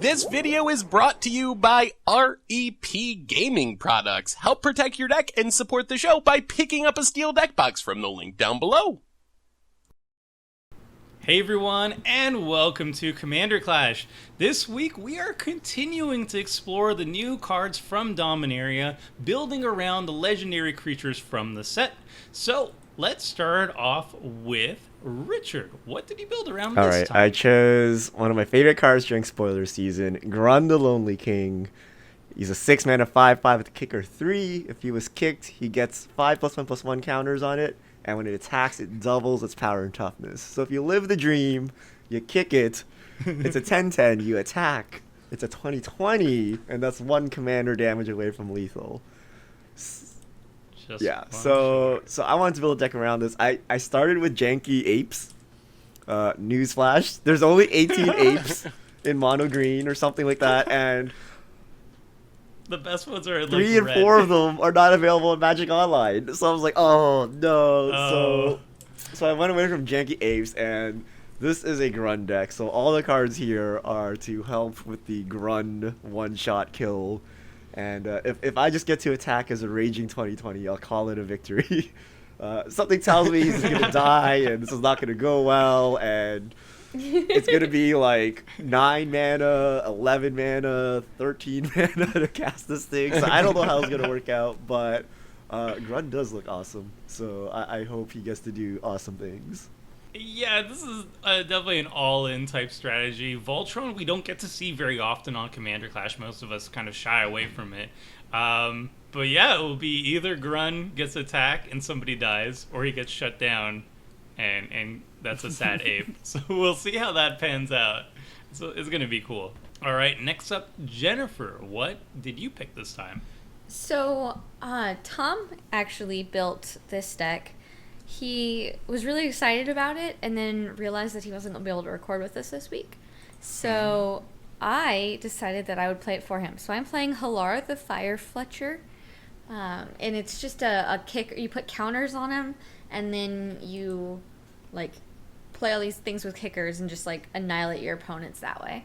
This video is brought to you by REP Gaming Products. Help protect your deck and support the show by picking up a steel deck box from the link down below. Hey everyone, and welcome to Commander Clash. This week we are continuing to explore the new cards from Dominaria, building around the legendary creatures from the set. So, let's start off with Richard. What did you build around this time? I chose one of my favorite cards during spoiler season, Grunn the Lonely King. He's a 6-mana 5/5 with kicker 3. If he was kicked, he gets 5+1/+1 counters on it. And when it attacks, it doubles its power and toughness. So if you live the dream, you kick it, it's a 10/10, you attack, it's a 20/20, and that's 1 commander damage away from lethal. So I wanted to build a deck around this. I started with janky apes. Newsflash, there's only 18 apes in mono green or something like that, and the best ones are like 3 and 4 of them are not available in Magic Online. So I was like, oh no. So I went away from janky apes, and this is a Grunn deck. So all the cards here are to help with the Grunn one-shot kill. And if I just get to attack as a raging 20/20, I'll call it a victory. Something tells me he's going to die, and this is not going to go well, and it's going to be like 9 mana, 11 mana, 13 mana to cast this thing. So I don't know how it's going to work out, but Grunn does look awesome. So I hope he gets to do awesome things. Yeah, this is definitely an all-in type strategy. Voltron we don't get to see very often on Commander Clash. Most of us kind of shy away from it. But yeah, it will be either Grunn gets attacked and somebody dies, or he gets shut down and that's a sad ape. So we'll see how that pans out. So it's going to be cool. All right, next up, Jennifer. What did you pick this time? So Tom actually built this deck. He was really excited about it and then realized that he wasn't going to be able to record with us this week. So I decided that I would play it for him. So I'm playing Hallar, the Firefletcher. And it's just a kick. You put counters on him, and then you like play all these things with kickers and just like annihilate your opponents that way.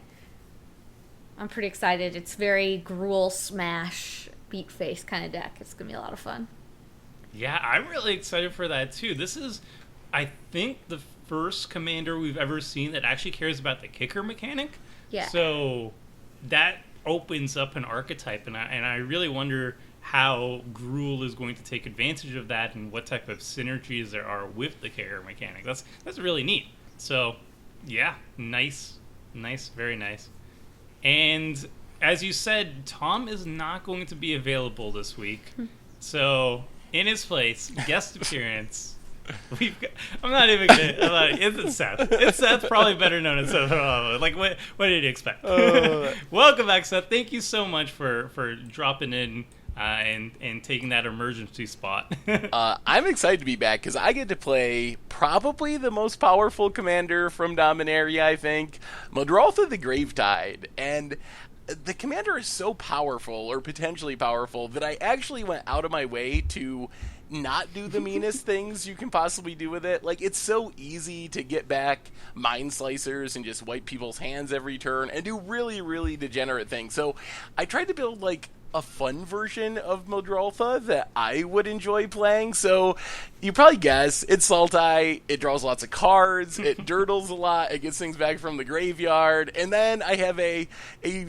I'm pretty excited. It's very gruel smash beat face kind of deck. It's gonna be a lot of fun. Yeah, I'm really excited for that too. This is, I think, the first commander we've ever seen that actually cares about the kicker mechanic. Yeah. So that opens up an archetype, and I really wonder how Gruul is going to take advantage of that and what type of synergies there are with the kicker mechanic. That's really neat. So yeah, nice, very nice. And as you said, Tom is not going to be available this week. So in his place, guest appearance, I'm not even gonna. It's Seth. It's Seth, probably better known as Seth. Like, what did you expect? Welcome back, Seth. Thank you so much for dropping in and taking that emergency spot. I'm excited to be back because I get to play probably the most powerful commander from Dominaria, I think, Muldrotha the Gravetide. And the commander is so powerful, or potentially powerful, that I actually went out of my way to not do the meanest things you can possibly do with it. Like, it's so easy to get back Mind Slicers and just wipe people's hands every turn and do really, really degenerate things. So I tried to build, like, a fun version of Muldrotha that I would enjoy playing. So you probably guess it's Sultai, it draws lots of cards, it durdles a lot, it gets things back from the graveyard, and then I have a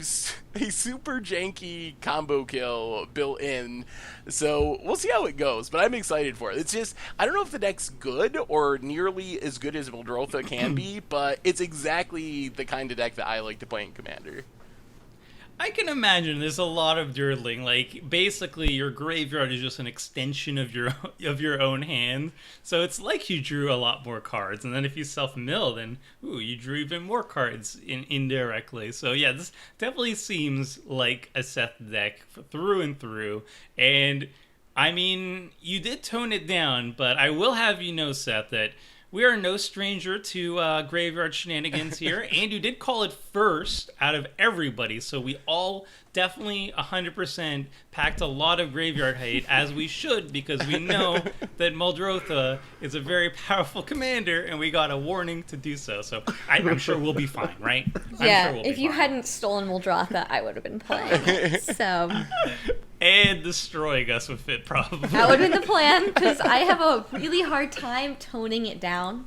super janky combo kill built in. So we'll see how it goes, but I'm excited for it. It's just, I don't know if the deck's good or nearly as good as Muldrotha can be, but it's exactly the kind of deck that I like to play in Commander. I can imagine there's a lot of durdling. Like, basically, your graveyard is just an extension of your own hand. So it's like you drew a lot more cards. And then if you self-mill, then, you drew even more cards indirectly. So yeah, this definitely seems like a Seth deck through and through. And, I mean, you did tone it down, but I will have you know, Seth, that we are no stranger to graveyard shenanigans here, and you did call it first out of everybody, so we all definitely 100% packed a lot of graveyard hate, as we should, because we know that Muldrotha is a very powerful commander, and we got a warning to do so. So I'm sure we'll be fine, right? Yeah, I'm sure if you hadn't stolen Muldrotha, I would have been playing it. So and destroying us with it, probably. that would have been the plan, because I have a really hard time toning it down,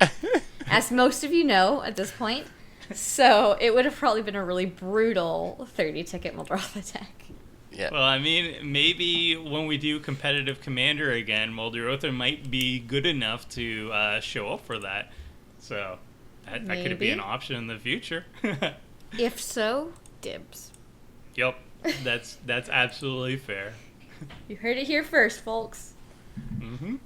as most of you know at this point. So it would have probably been a really brutal 30-ticket Muldrotha deck. Yeah. Well, I mean, maybe when we do competitive commander again, Muldrotha might be good enough to show up for that. So that could be an option in the future. If so, dibs. Yep, that's absolutely fair. You heard it here first, folks. Mm-hmm.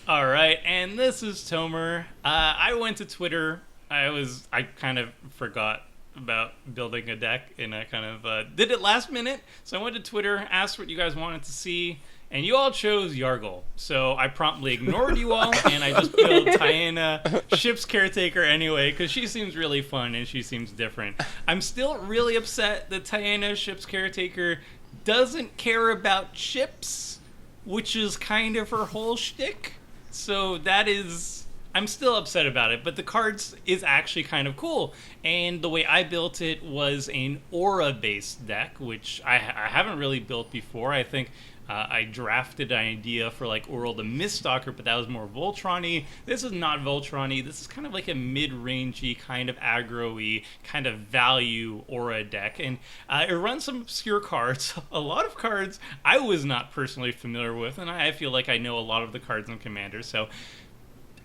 All right, and this is Tomer. I went to Twitter. I kind of forgot about building a deck, and I kind of did it last minute. So I went to Twitter, asked what you guys wanted to see, and you all chose Yargle. So I promptly ignored you all, and I just built Tiana, Ship's Caretaker anyway, because she seems really fun and she seems different. I'm still really upset that Tiana, Ship's Caretaker, doesn't care about ships, which is kind of her whole shtick. So that is... I'm still upset about it, but the cards is actually kind of cool. And the way I built it was an aura-based deck, which I haven't really built before. I think I drafted an idea for like Oral the Miststalker, but that was more Voltron-y. This is not Voltron-y. This is kind of like a mid-rangey, kind of aggro-y, kind of value aura deck. And it runs some obscure cards, a lot of cards I was not personally familiar with, and I feel like I know a lot of the cards in Commander, so...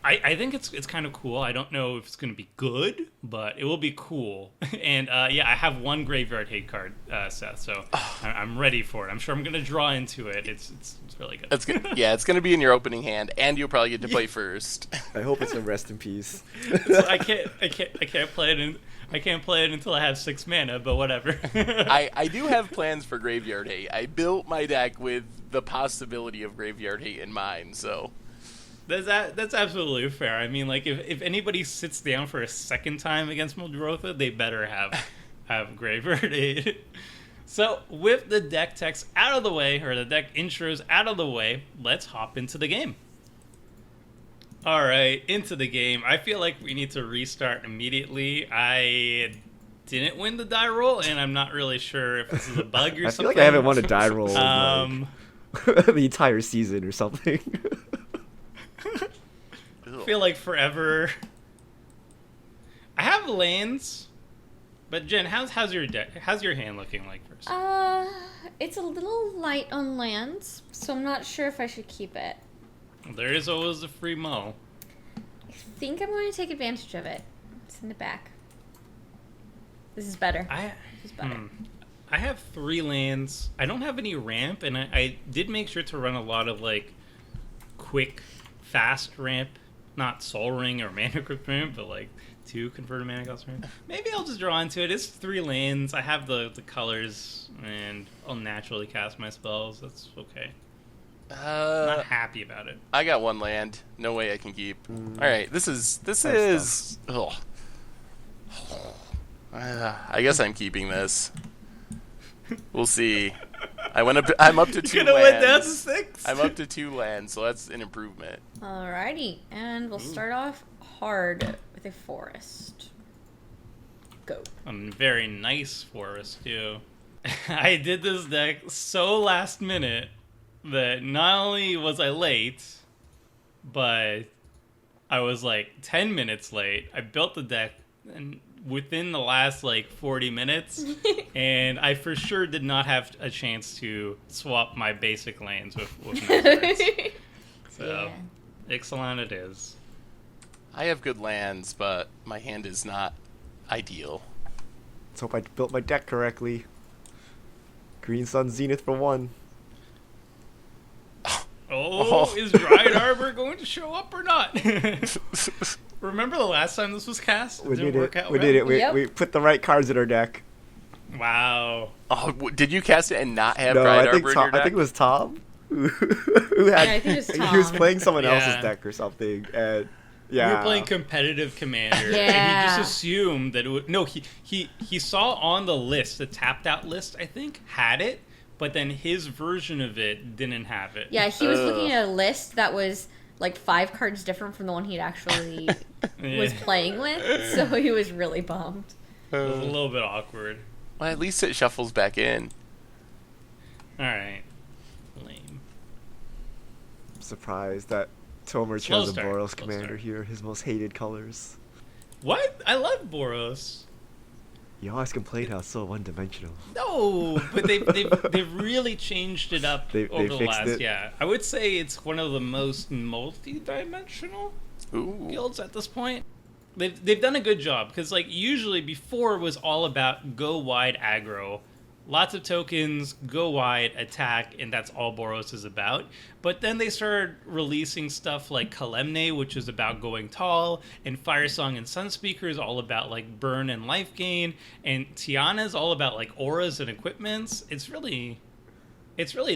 I think it's kind of cool. I don't know if it's going to be good, but it will be cool. And yeah, I have one graveyard hate card, Seth, so I'm ready for it. I'm sure I'm going to draw into it. It's really good. That's good. Yeah, it's going to be in your opening hand, and you'll probably get to play first. I hope it's a rest in peace. So I can't play it. I can't play it until I have 6 mana, but whatever. I do have plans for Graveyard Hate. I built my deck with the possibility of Graveyard Hate in mind, so... That's absolutely fair. I mean, like, if anybody sits down for a second time against Muldrotha, they better have Graveyard Hate. So, with the deck text out of the way, or the deck intros out of the way, let's hop into the game. Alright, into the game. I feel like we need to restart immediately. I didn't win the die roll, and I'm not really sure if this is a bug or something. I feel like I haven't won a die roll in, like, the entire season or something. I feel like forever. I have lands, but Jen, how's your deck? How's your hand looking like first? It's a little light on lands, so I'm not sure if I should keep it. There is always a free mo. I think I'm going to take advantage of it. Send it back. This is better. This is better. I have 3 lands. I don't have any ramp, and I did make sure to run a lot of like quick, fast ramp. Not Soul Ring or Mana Crypt ramp, but like 2 converted Mana Cost ramp. Maybe I'll just draw into it. It's 3 lands. I have the colors, and I'll naturally cast my spells. That's okay. I'm not happy about it. I got 1 land. No way I can keep. All right, this is. Ugh. I guess I'm keeping this. We'll see. I'm up to 2 lands. Went down to 6. I'm up to 2 lands, so that's an improvement. Alrighty, and we'll start off hard with a forest. Go. A very nice forest too. I did this deck so last minute that not only was I late, but I was like 10 minutes late. I built the deck and within the last like 40 minutes, and I for sure did not have a chance to swap my basic lanes with Muldrotha. So, Ixalan it is. I have good lands, but my hand is not ideal. Let's hope I built my deck correctly. Green Sun Zenith for 1. Is Dryad Arbor going to show up or not? Remember the last time this was cast? We did it. We put the right cards in our deck. Wow. Oh, did you cast it and not have No, Dryad I think Arbor in your deck? I think it was Tom. Who had, I think it was Tom. He was playing someone else's Yeah. deck or something, and We were playing competitive Commander, and he just assumed that it would. No, he saw on the list, the tapped out list, I think, had it, but then his version of it didn't have it. Yeah, he was looking at a list that was like 5 cards different from the one he'd actually was playing with, so he was really bummed. It was a little bit awkward. Well, at least it shuffles back in. All right. Lame. I'm surprised that Tomer Slow chose a start, Boros slow commander start. here. His most hated colors. What? I love Boros. You always complain how it's so one-dimensional. No, but they've really changed it up They over the fixed last. it? Yeah, I would say it's one of the most multi-dimensional Ooh. guilds at this point. They've done a good job because like usually before it was all about go wide aggro, lots of tokens, go wide, attack, and that's all Boros is about. But then they started releasing stuff like Kalemne, which is about going tall, and Firesong and Sunspeaker is all about like burn and life gain, and Tiana is all about like auras and equipments. It's really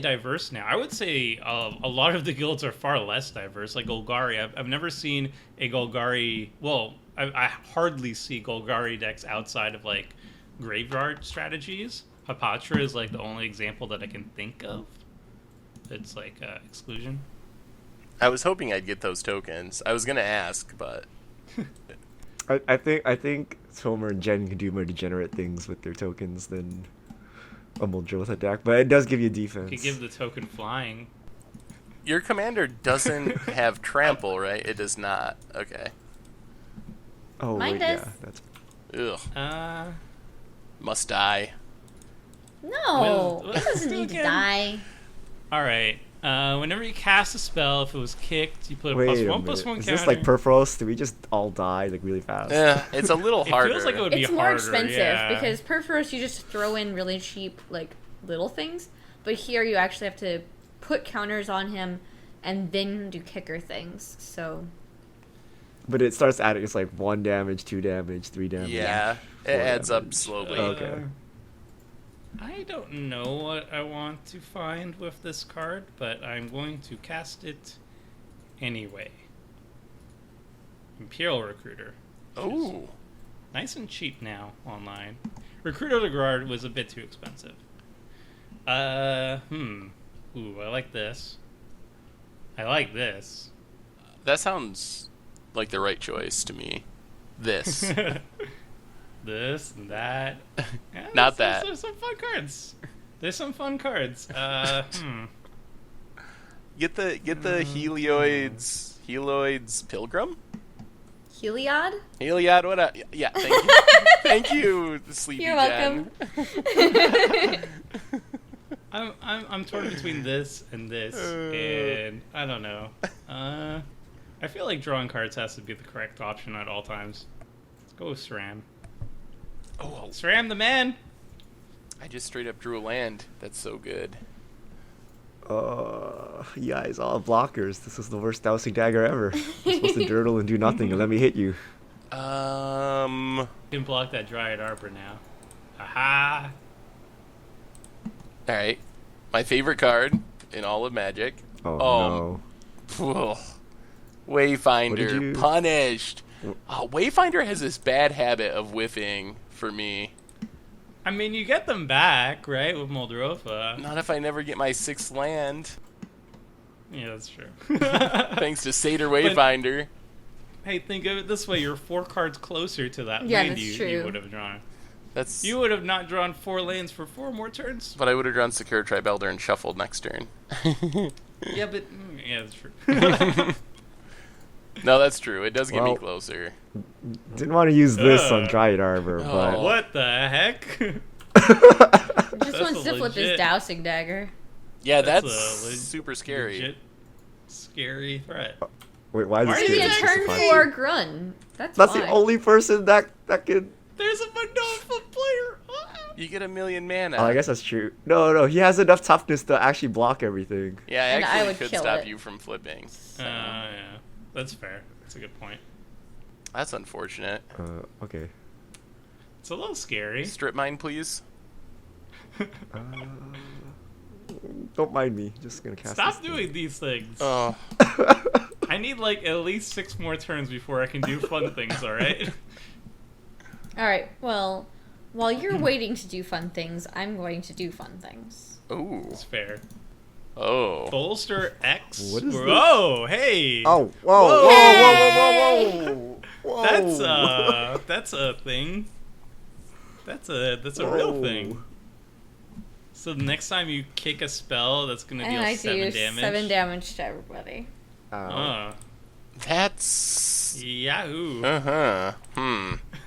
diverse now. I would say a lot of the guilds are far less diverse. Like Golgari, I've never seen a Golgari. Well, I hardly see Golgari decks outside of like graveyard strategies. Hapatra is like the only example that I can think of. It's like exclusion. I was hoping I'd get those tokens. I was gonna ask, but I think Tomer and Jen can do more degenerate things with their tokens than a Muldrotha deck, but it does give you defense. You could give the token flying. your commander doesn't have trample, right? It does not. Okay. Oh, Mine wait, does. yeah, that's... Must die. No, Well, it doesn't need to again. die. All right. Whenever you cast a spell, if it was kicked, you put a Wait +1/+1 a counter. minute. Is this like Perforos? Do we just all die like really fast? Yeah, it's a little It harder. feels like it would be It's more harder, expensive yeah. because Perforos you just throw in really cheap like little things, but here you actually have to put counters on him and then do kicker things. So But it starts adding, it's like 1 damage, 2 damage, 3 damage. Yeah, it 4 adds up damage. slowly. Okay. I don't know what I want to find with this card, but I'm going to cast it anyway. Imperial Recruiter. which is Ooh. nice and cheap now online. Recruiter de Garde was a bit too expensive. Ooh, I like this. I like this. That sounds like the right choice to me. This. This and that. Yeah, Not there's- that. There's some fun cards. There's some fun cards. Get the Helioids Pilgrim? Heliod? Heliod, what up? Yeah, thank you. Thank you, Sleepy You're Jen. welcome. I'm torn between this and this, and I don't know. I feel like drawing cards has to be the correct option at all times. Let's go with SRAM. Oh, SRAM the man! I just straight up drew a land. That's so good. Yeah, it's all blockers. This is the worst dousing dagger ever. You're supposed to durdle and do nothing and let me hit you. You can block that Dryad Arbor now. Aha! Alright. My favorite card in all of Magic. Oh, no. Phew. Wayfinder, you- punished. Wayfinder has this bad habit of whiffing for me. I mean, you get them back, right, with Muldrotha. Not if I never get my 6th land. Yeah, that's true. Thanks to Satyr Wayfinder. Hey, think of it this way: you're 4 cards closer to that Yeah, land that's you true. would have drawn. That's. You would have not drawn 4 lands for 4 more turns. But I would have drawn Secure Tribe Elder and shuffled next turn. Yeah, but yeah, that's true. No, that's true. It does get me Well- closer. Didn't want to use this on Ugh. Dryad Arbor, but... What the heck? Just wants a to flip his legit- dowsing dagger. Yeah, That's that's, a super scary. Legit scary threat. Wait, why is Why this are Maybe you a kid turn surprising? for Grunn. That's That's why. the only person that could... There's a Magnolia player. Ah! You get 1,000,000 mana. Oh, I guess that's true. No, he has enough toughness to actually block everything. Yeah, I And I actually would could kill stop it. you from flipping. Yeah, that's fair. That's a good point. That's unfortunate. Okay. It's a little scary. Strip mine, please. Don't mind me. Just gonna cast Stop this thing. doing these things. Oh, I need like at least 6 more turns before I can do fun things. All right. All right. Well, while you're waiting to do fun things, I'm going to do fun things. Ooh. That's fair. Oh. Bolster X. What is this? Oh, hey. Oh, whoa, Hey! whoa, whoa, whoa, whoa, whoa. That's a thing. That's a Whoa. real thing. So the next time you kick a spell, that's gonna And deal I 7 do damage. 7 damage to everybody. Oh. That's. Yahoo. Uh-huh.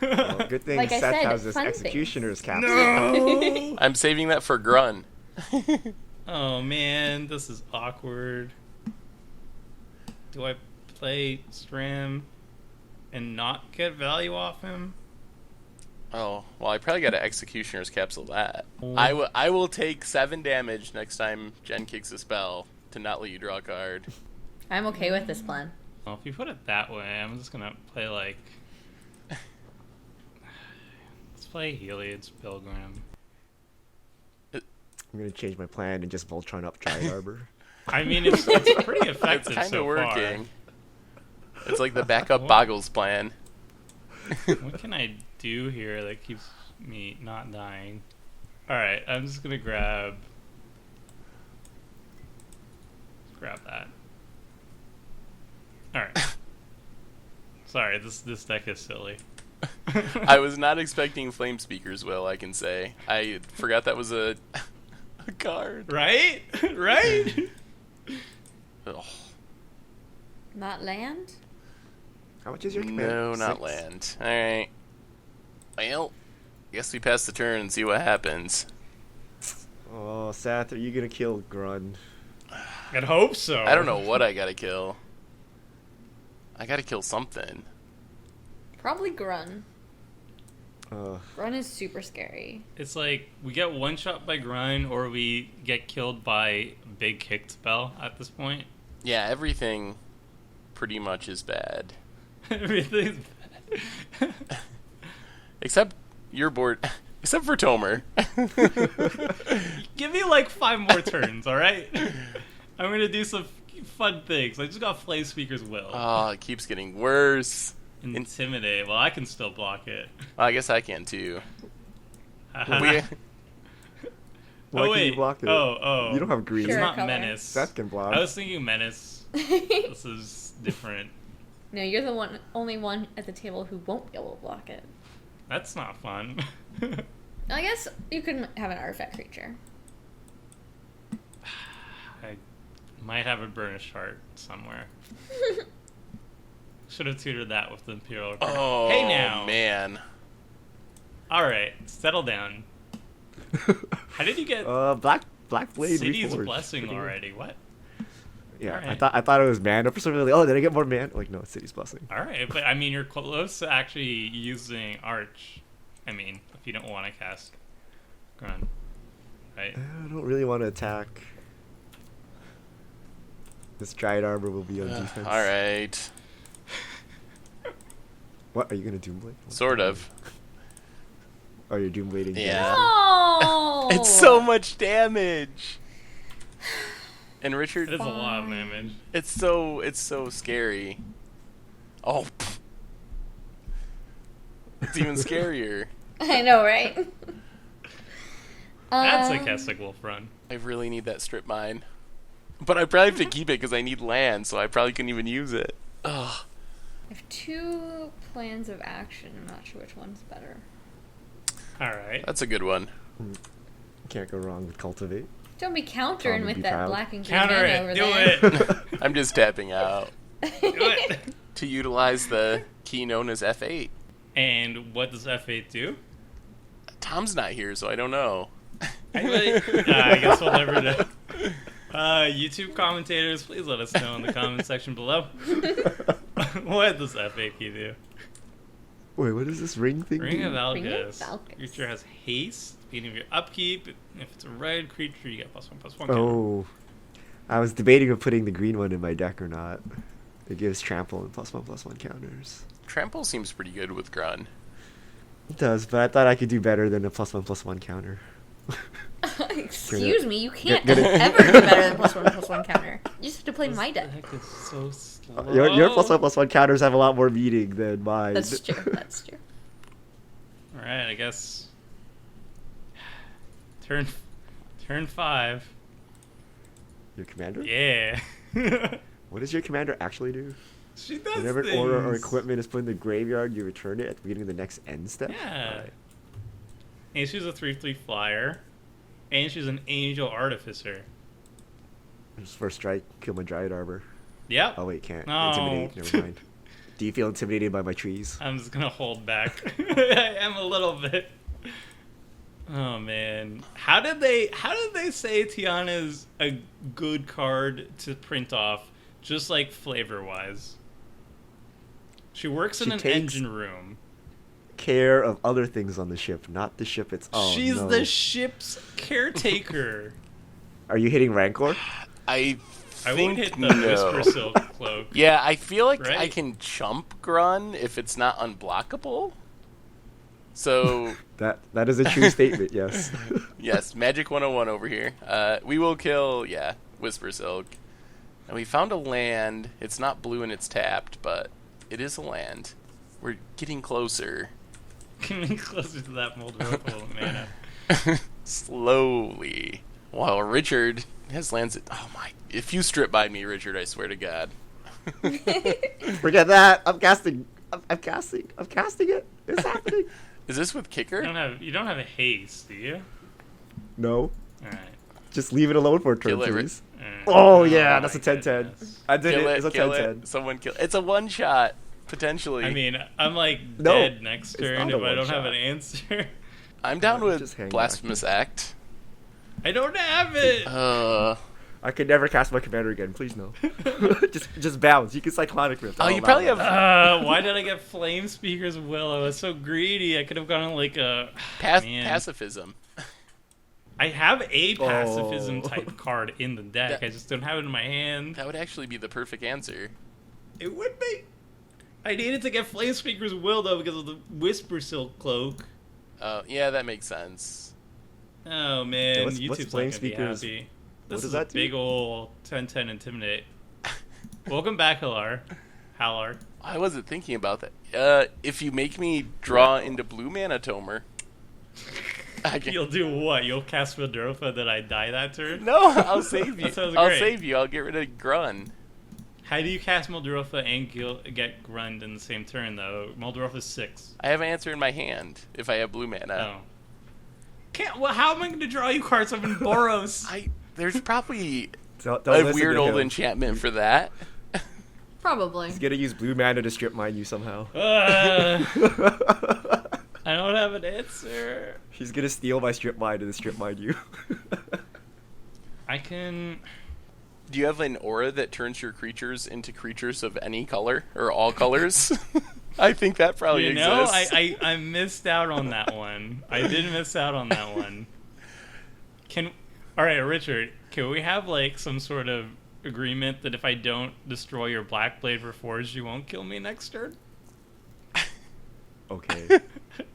Well, good thing Like I Seth said, has this fun executioner's capsule. No. I'm saving that for Grunn. Oh man, this is awkward. Do I play Stram and not get value off him? Oh, well, I probably got to Executioner's Capsule that. I will take 7 damage next time Jen kicks a spell to not let you draw a card. I'm okay with this plan. Well, if you put it that way, I'm just gonna play like... Let's play Heliod's Pilgrim. I'm gonna change my plan and just Voltron up Giant Arbor. I mean, it's pretty effective It's kind so of working. far. It's like the backup Boggles plan. What can I do here that keeps me not dying? Alright, I'm just gonna grab that. Alright. Sorry, this deck is silly. I was not expecting Flame Speaker's Will, I can say. I forgot that was a card. Right? Right? Ugh. Not land? How much is your command? No, not 6? land. Alright. Well, guess we pass the turn and see what happens. Oh, Seth, are you gonna kill Grunn? I'd hope so. I don't know what I gotta kill. I gotta kill something. Probably Grunn. Uh, Grunn is super scary. It's like we get one shot by Grunn or we get killed by big kick spell at this point. Yeah, everything pretty much is bad. Everything's bad. Except your board. Except for Tomer. Give me like 5 more turns, alright? I'm gonna do some fun things. I just got Flame Speaker's Will. Oh, it keeps getting worse. Intimidate. Well, I can still block it. Well, I guess I can too. why Oh, can wait. you block it? Oh. You don't have green. It's Sure. not color. Menace. Seth can block. I was thinking Menace. This is different. No, you're the only one at the table who won't be able to block it. That's not fun. I guess you could have an artifact creature. I might have a burnished heart somewhere. Should have tutored that with the Imperial card. Oh, Hey now. man. Alright, settle down. How did you get Black Blade City's Reforged. Blessing Pretty good. already? What? Yeah, Alright. I thought it was mana for something. Like, oh, did I get more mana? Like, no, it's City's Blessing. Alright, but I mean, you're close to actually using Arch. I mean, if you don't want to cast Grunn. Right? I don't really want to attack. This Giant Arbor will be on defense. Alright. What, are you going to Doomblade? Sort of. Oh, you're Doomblading. Yeah. Oh! It's so much damage. And Richard, It is a lot of damage. it's so scary. Oh. It's even scarier. I know, right? That's a Keswick Wolf run. I really need that strip mine. But I probably have to keep it because I need land, so I probably couldn't even use it. Ugh. I have 2 plans of action. I'm not sure which one's better. Alright. That's a good one. Can't go wrong with Cultivate. Don't be countering Tom would with be that proud. black and green Counter mana it. over Do there. it. I'm just tapping out Do it. to utilize the key known as F8. And what does F8 do? Tom's not here, so I don't know. I guess we'll never know. YouTube commentators, please let us know in the comment section below. What does F8 key do? Wait, what is this ring thing? Ring of Ring of Valgus. Valgus. Creature has haste. Beginning of your upkeep. If it's a red creature, you get +1/+1. Oh. I was debating of putting the green one in my deck or not. It gives trample and +1/+1 counters. Trample seems pretty good with Grunn. It does, but I thought I could do better than a +1/+1 counter. Excuse me, you can't Get it. ever do better than +1/+1 counter. You just have to play my This deck. deck is so slow. Your +1/+1 counters have a lot more meaning than mine. That's true. That's true. All right, I guess. Turn 5. Your commander? Yeah. What does your commander actually do? She does Whenever an things. order or equipment is put in the graveyard, you return it at the beginning of the next end step? Yeah. Alright. And she's a 3/3 flyer, and she's an angel artificer. Just first strike, kill my Dryad Arbor. Yep. Oh wait, can't. No. Intimidate, never mind. Do you feel intimidated by my trees? I'm just gonna hold back. I am a little bit. Oh man, how did they say Tiana's a good card to print off, just like flavor wise? She works in She an takes- engine room. Care of other things on the ship, not the ship itself. She's no. the ship's caretaker. Are you hitting Rancor? I I think won't hit the no. Whisper Silk Cloak. Yeah, I feel like I Right? can chump Grunn if it's not unblockable. So, That is a true statement, yes. yes, Magic 101 over here. We will kill, Whisper Silk. And we found a land. It's not blue and it's tapped, but it is a land. We're getting closer. Getting closer to that Muldrotha mana. Slowly. While Richard has lands at... Oh my... If you strip by me, Richard, I swear to God. Forget that. I'm casting. I'm casting. I'm casting it. It's happening. Is this with Kicker? You don't have a haste, do you? No. Alright. Just leave it alone for a turn, Kill it, please. Alright. Oh, yeah, that's my a 10-10. goodness. I did Kill it. it, It's a kill 10-10. it. Someone kill... It's a one-shot, potentially. I mean, I'm like No, dead next it's turn not if a I don't have one-shot. an answer. I'm down Just with hang Blasphemous Act. I don't have it. I could never cast my commander again. Please no. just bounce. You can Cyclonic Rift. Oh, I'll you allow probably that. have- Why did I get Flame Speaker's Will? I was so greedy. I could have gone like a man. Pacifism. I have a pacifism Oh. type card in the deck. That- I just don't have it in my hand. That would actually be the perfect answer. It would be. I needed to get Flame Speaker's Will though because of the Whisper Silk Cloak. Yeah, that makes sense. Oh man, Yeah, what's YouTube's Flame not gonna be Speaker's- happy. what This does is a that do? big ol' 10-10 Intimidate. Welcome back, Hallar. I wasn't thinking about that. If you make me draw into blue mana Tomer, I can... You'll do what? You'll cast Muldrotha that I die that turn? No, I'll save you. That sounds I'll great. save you. I'll get rid of Grunn. How do you cast Muldrotha and get Grunn in the same turn, though? Muldrotha's 6. I have an answer in my hand if I have blue mana. Oh. Can't. Well, how am I going to draw you cards? I'm in Boros. There's probably Don't a listen weird to old him. enchantment for that. Probably. He's gonna use blue mana to strip mine you somehow. I don't have an answer. He's gonna steal my strip mine and then strip mine you. I can. Do you have an aura that turns your creatures into creatures of any color or all colors? I think that probably You know, exists. I missed out on that one. I did miss out on that one. All right, Richard, can we have like some sort of agreement that if I don't destroy your Blackblade Reforged, you won't kill me next turn? Okay.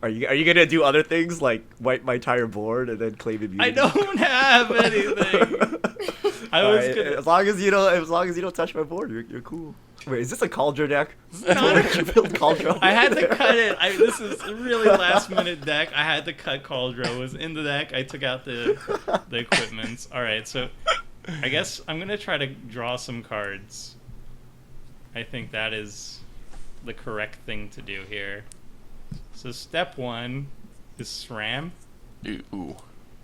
Are you gonna do other things like wipe my entire board and then claim immunity? I don't have anything. I was Alright, gonna. as long as you don't touch my board, you're cool. Wait, is this a Cauldron deck? Not You build Cauldron? I had to cut it. This is a really last minute deck. I had to cut Cauldron. It was in the deck. I took out the equipments. All right, so I guess I'm gonna try to draw some cards. I think that is the correct thing to do here. So step 1 is SRAM. Ooh.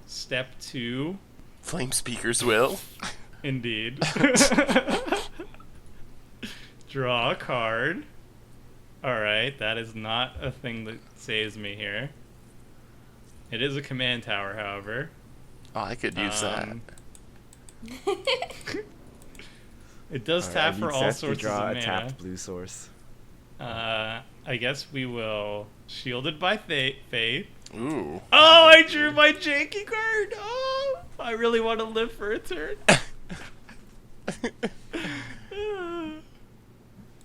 Step 2, Flame Speaker's Will. indeed. Draw a card. Alright, that is not a thing that saves me here. It is a command tower, however. Oh, I could use that. It does Alright, tap I for need all Seth to sorts of draw a mana. tapped blue source. I guess we will Shielded by Faith. Ooh. Oh, I drew my janky card! Oh, I really want to live for a turn.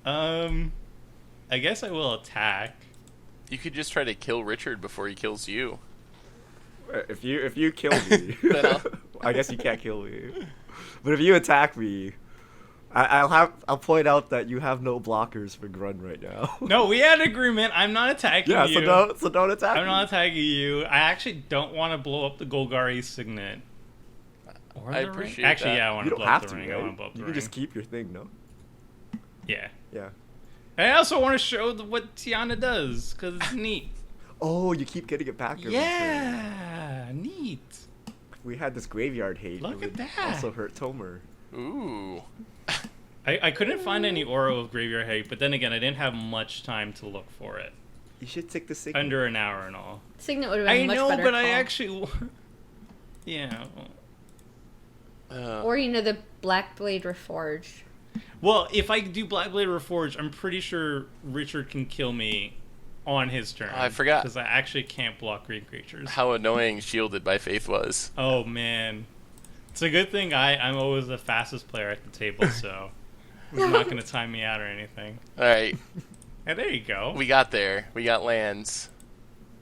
I guess I will attack. You could just try to kill Richard before he kills you. If you kill me, Then I guess you can't kill me. But if you attack me, I'll point out that you have no blockers for Grunn right now. No, we had an agreement. I'm not attacking Yeah, you. so don't attack me. I'm not attacking you. I actually don't want to blow up the Golgari signet. Or I the ring. appreciate Actually, that. yeah, I want You to don't blow up have the to, ring. I right? want to blow up the You ring. can just keep your thing, no? Yeah. Yeah. And I also want to show what Tiana does, because it's neat. Oh, you keep getting it back every turn. Yeah, neat. If we had this graveyard hate, Look it at would that. also hurt Tomer. Ooh. I couldn't find any aura of Graveyard Hate, but then again, I didn't have much time to look for it. You should take the signal. Under an hour and all. Signet would have been I a much know, better but call. I actually... Yeah. Or, the Black Blade Reforged. Well, if I do Black Blade Reforged, I'm pretty sure Richard can kill me on his turn. I forgot. Because I actually can't block green creatures. How annoying Shielded by Faith was. Oh, man. It's a good thing I'm always the fastest player at the table, so... It's not going to time me out or anything. All right, And there you go. we got there. We got lands.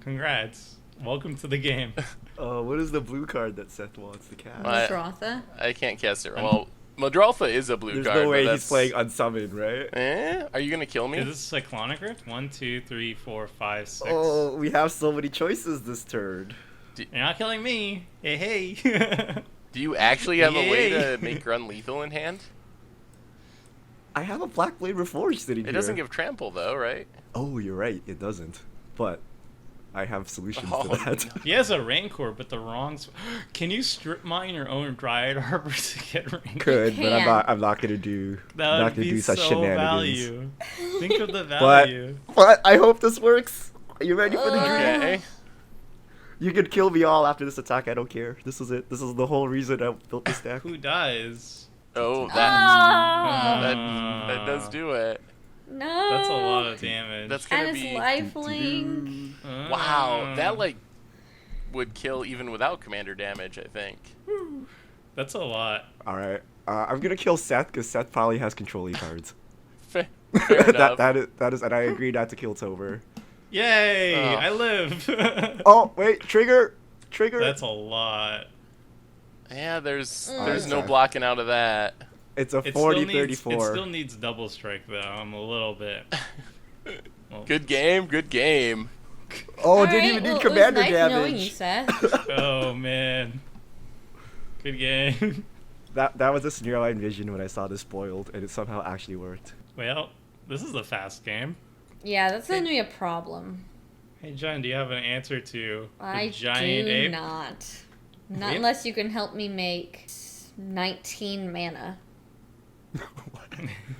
Congrats. Welcome to the game. What is the blue card that Seth wants to cast? What? Muldrotha. I can't cast it. Well, Muldrotha is a blue There's card. no way but he's playing unsummoned, right? Are you gonna kill me? Is this Cyclonic Rift? 1, 2, 3, 4, 5, 6. Oh, we have so many choices this turn. You're not killing me. Hey, hey. Do you actually have a way Yay. to make Grunn lethal in hand? I have a Black Blade Reforged sitting It here. doesn't give trample though, right? Oh, you're right. It doesn't. But I have solutions Oh, to that. He has a Rancor, but the wrong... Can you strip mine your own Dryad Harbor to get Rancor? Could, but can. I'm not gonna do. That I'm would not gonna be do such so shenanigans. value. Think of the But value. I hope this works. Are you ready for the dream? Okay. You can kill me all after this attack. I don't care. This is it. This is the whole reason I built this deck. Who dies? Oh, that Oh, that does do it. no. That's a lot of damage. That's gonna And it's be lifelink. wow. That would kill even without commander damage. I think. That's a lot. All right. I'm gonna kill Seth because Seth probably has control cards. Fair enough. that is, and I agree not to kill Tomer. Yay! Oh. I live. Oh wait, trigger. That's a lot. Yeah, there's Alright, no sorry. blocking out of that. It's a It still needs- 40-34. It still needs double strike though. I'm a little bit. Well, Good game. Good game. Oh, All didn't right, even well, need it was commander nice damage. knowing you, Seth. Oh man. Good game. That was a scenario I envisioned when I saw this spoiled, and it somehow actually worked. Well, this is a fast game. Yeah, that's going to be a problem. Hey John, do you have an answer to the I giant do ape? not. Not Really? unless you can help me make 19 mana.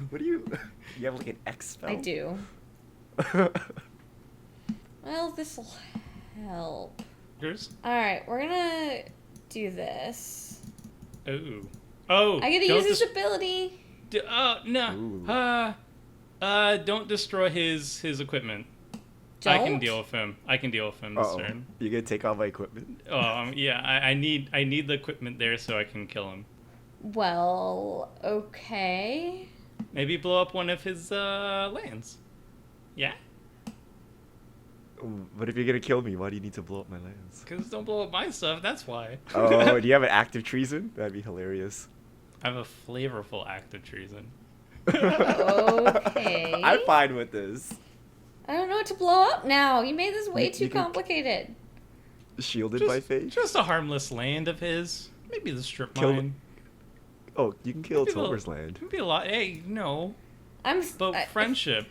What do you? You have like an X spell? I do. Well, this'll help. Yours? Alright, we're gonna do this. Ooh. Oh. I get to don't use his dis- ability. no. Ooh. Don't destroy his equipment. Don't? I can deal with him. This Uh-oh. turn. You gonna take all my equipment? Yeah, I need the equipment there so I can kill him. Well, okay. Maybe blow up one of his lands. Yeah? But if you're gonna kill me, why do you need to blow up my lands? Because don't blow up my stuff, that's why. Oh, do you have an active treason? That'd be hilarious. I have a flavorful act of treason. Okay. I'm fine with this. I don't know what to blow up now. You made this way You too can- complicated. Shielded by fate? Just a harmless land of his. Maybe the strip Kill- mine. Oh, you can kill Maybe the- Tomer's land. Maybe a lot. Hey, no. But friendship.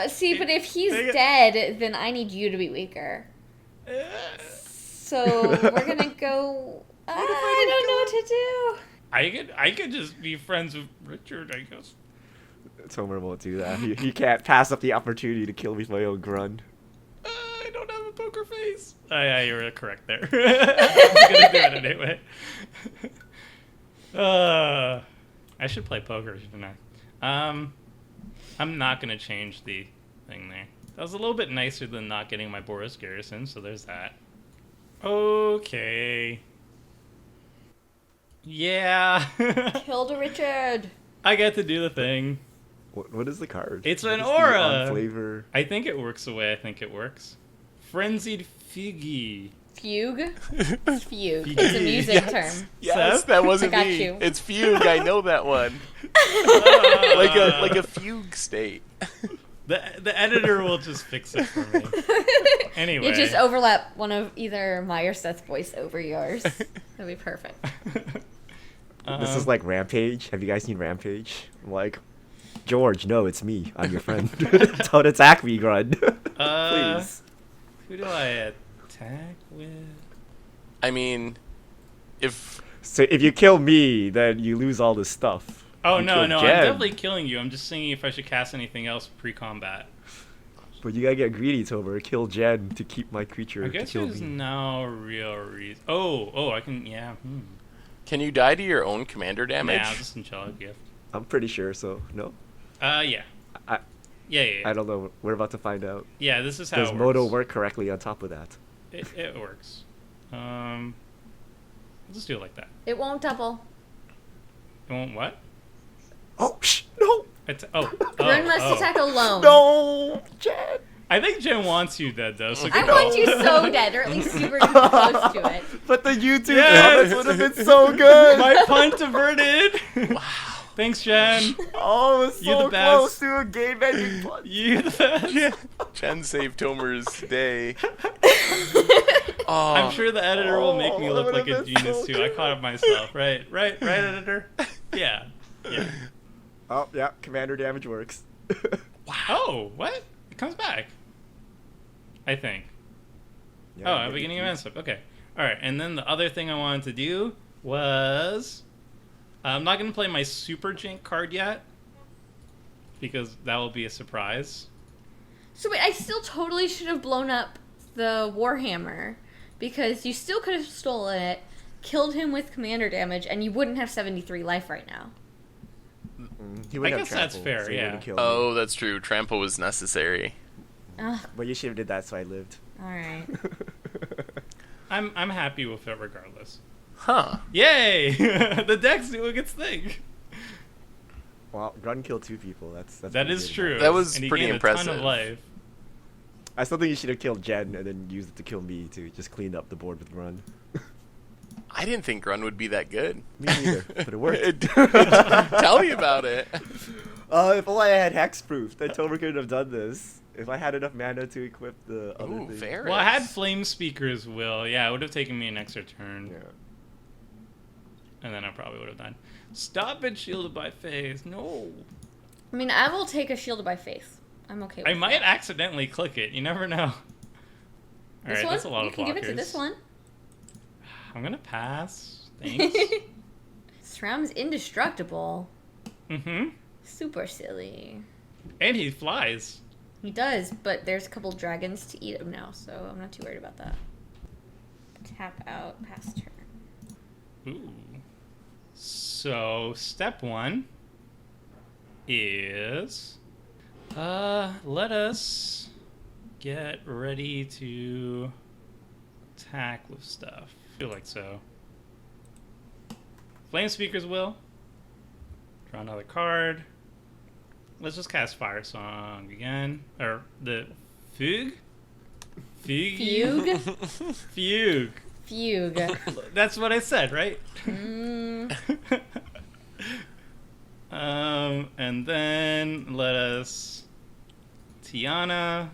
See, but if he's Take it. dead, then I need you to be weaker. So we're gonna go. I don't know what to do. I could just be friends with Richard, I guess. Tomer won't do that. He can't pass up the opportunity to kill me with my own Grunn. I don't have a poker face. Yeah, you were correct there. I was gonna do it anyway. I should play poker, shouldn't I? I'm not gonna change the thing there. That was a little bit nicer than not getting my Boros Garrison, so there's that. Okay. Yeah. Killed a Richard. I get to do the thing. What is the card? It's What an is the aura. on flavor. I think it works the way I think it works. Frenzied Fuggy. Fugue? It's fugue. It's a music term. Yes, Seth? that wasn't I got me. you. It's fugue. I know that one. Like a fugue state. The editor will just fix it for me. Anyway. You just overlap one of either my or Seth's voice over yours. That'd be perfect. This is like Rampage. Have you guys seen Rampage? I'm like, George, no, it's me. I'm your friend. Don't attack me, Grunn. Please. Who do I attack with? I mean, if So if you kill me, then you lose all this stuff. Oh, You no, kill no, Jen, I'm definitely killing you. I'm just seeing if I should cast anything else pre-combat. But you gotta get greedy, Tober. Kill Jen to keep my creature I to guess kill there's me. no real reason. Oh, I can, yeah. can you die to your own commander damage? Nah, just angelic gift. I'm pretty sure, so no. Yeah. I- Yeah. I don't know. We're about to find out. Yeah, this is how Does it Moto works. work correctly on top of that? It works. We'll just do it like that. It won't double. It won't what? Oh, no! Grunn must attack alone. No! Jen! I think Jen wants you dead, though, so I good want call. you so dead, or at least super close to it. But the YouTube Yes! comments would have been so good! My punt averted! Wow. Thanks, Jen. Oh, it was You're so the best. close to a game-ending punch. You the best. Jen saved Tomer's day. Oh, I'm sure the editor will make me Oh, look that like a would've been genius, so too. I caught up myself. Right, editor? Yeah. Oh, yeah, commander damage works. Oh, what? It comes back. I think. Yeah, At the beginning of step. Okay. All right. And then the other thing I wanted to do was I'm not going to play my super jank card yet because that will be a surprise. So wait, I still totally should have blown up the Warhammer because you still could have stolen it, killed him with commander damage, and you wouldn't have 73 life right now. He would I have guess that's trample, fair, so he yeah. wouldn't kill me. oh, that's true. Trample was necessary. Ugh, But you should have did that so I lived. alright. I'm happy with it regardless. Huh. Yay! The deck's doing its thing. Well, Grunn killed 2 people. That's That pretty is good. true. That was And he pretty gained a ton impressive. of life. I still think you should have killed Jen and then used it to kill me to just clean up the board with Grunn. I didn't think Grunn would be that good. Me neither, but it worked. Tell me about it. If only I had hexproof, then Tomer could have done this. If I had enough mana to equip the other Ooh, thing. fair. Well, I had flame speakers, Will. Yeah, it would have taken me an extra turn. Yeah. And then I probably would have died. Stop it, shielded by faith. No. I mean, I will take a shielded by faith. I'm okay with I might that. accidentally click it. You never know. This Alright, one? that's a lot you of can blockers. give it to this one. I'm gonna pass. Thanks. SRAM's indestructible. Mm-hmm. Super silly. And he flies. He does, but there's a couple dragons to eat him now, so I'm not too worried about that. Tap out, pass turn. Ooh. So, step 1 is... let us get ready to attack with stuff. I feel like so. Flame Speakers will. Draw another card. Let's just cast Fire Song again. Or the Fugue? Fugue? Fugue. Fugue. That's what I said, right? Mm, And then let us Tiana,